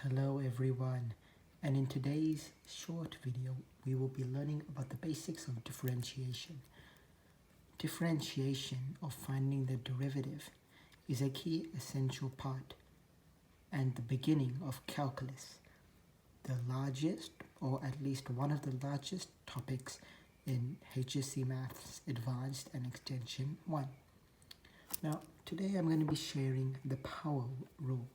Hello everyone, and in today's short video we will be learning about the basics of differentiation. Differentiation, or finding the derivative, is a key essential part and the beginning of calculus, the largest, or at least one of the largest topics in HSC Maths Advanced and Extension 1. Now today I'm going to be sharing the power rule.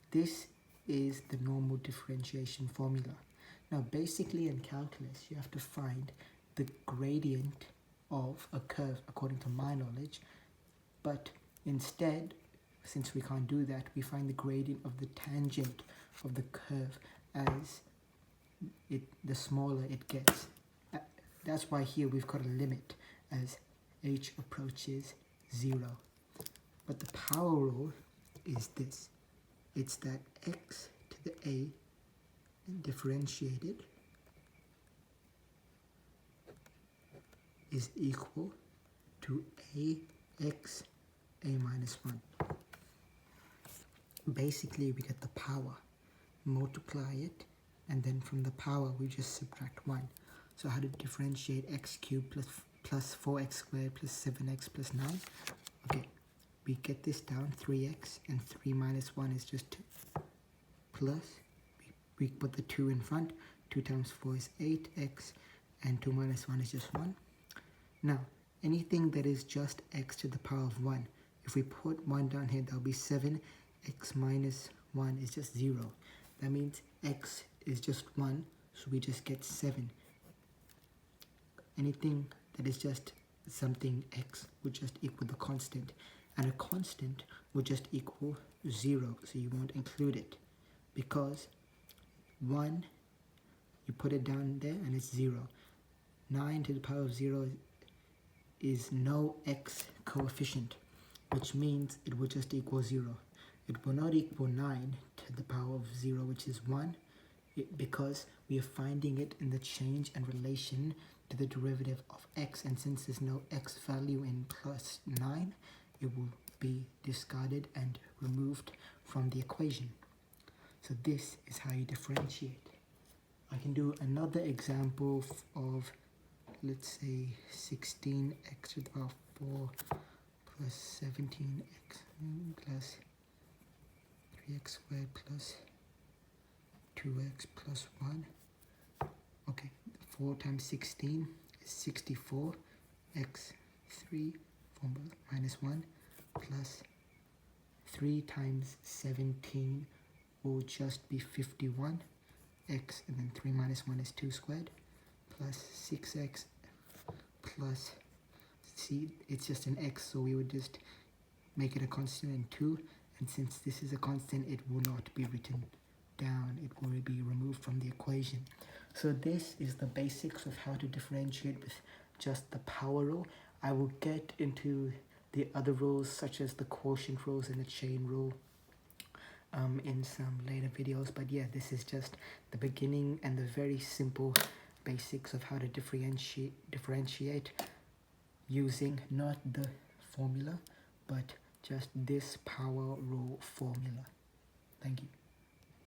This is the normal differentiation formula. Now basically in calculus you have to find the gradient of a curve according to my knowledge, but instead, since we can't do that, we find the gradient of the tangent of the curve as the smaller it gets. That's why here we've got a limit as h approaches 0. But the power rule is this. It's that x to the a differentiated is equal to ax a minus 1. Basically we get the power, multiply it, and then from the power we just subtract 1. So how to differentiate x cubed plus 4x squared plus 7x plus 9? Okay, we get this down, 3x, and 3 minus 1 is just 2. Plus, we put the 2 in front, 2 times 4 is 8x, and 2 minus 1 is just 1. Now, anything that is just x to the power of 1, if we put 1 down here, that will be 7, x minus 1 is just 0. That means x is just 1, so we just get 7. Anything that is just something x would just equal the constant, and a constant would just equal 0, so you won't include it, because 1, you put it down there and it's 0. 9 to the power of 0 is no x coefficient, which means it will just equal 0. It will not equal 9 to the power of 0, which is 1, because we are finding it in the change and relation to the derivative of x, and since there's no x value in plus 9, it will be discarded and removed from the equation. So this is how you differentiate. I can do another example of, let's say, 16x to the power of 4 plus 17x plus 3x squared plus 2x plus 1. Okay, 4 times 16 is 64, x 3, 4 minus 1, plus 3 times 17 will just be 51, x, and then 3 minus 1 is 2 squared, plus 6x plus, see, it's just an x, so we would just make it a constant in 2, and since this is a constant, it will not be written down, it will be removed from the equation. So this is the basics of how to differentiate with just the power rule. I will get into the other rules such as the quotient rules and the chain rule in some later videos, but yeah, this is just the beginning and the very simple basics of how to differentiate using not the formula but just this power rule formula. Thank you.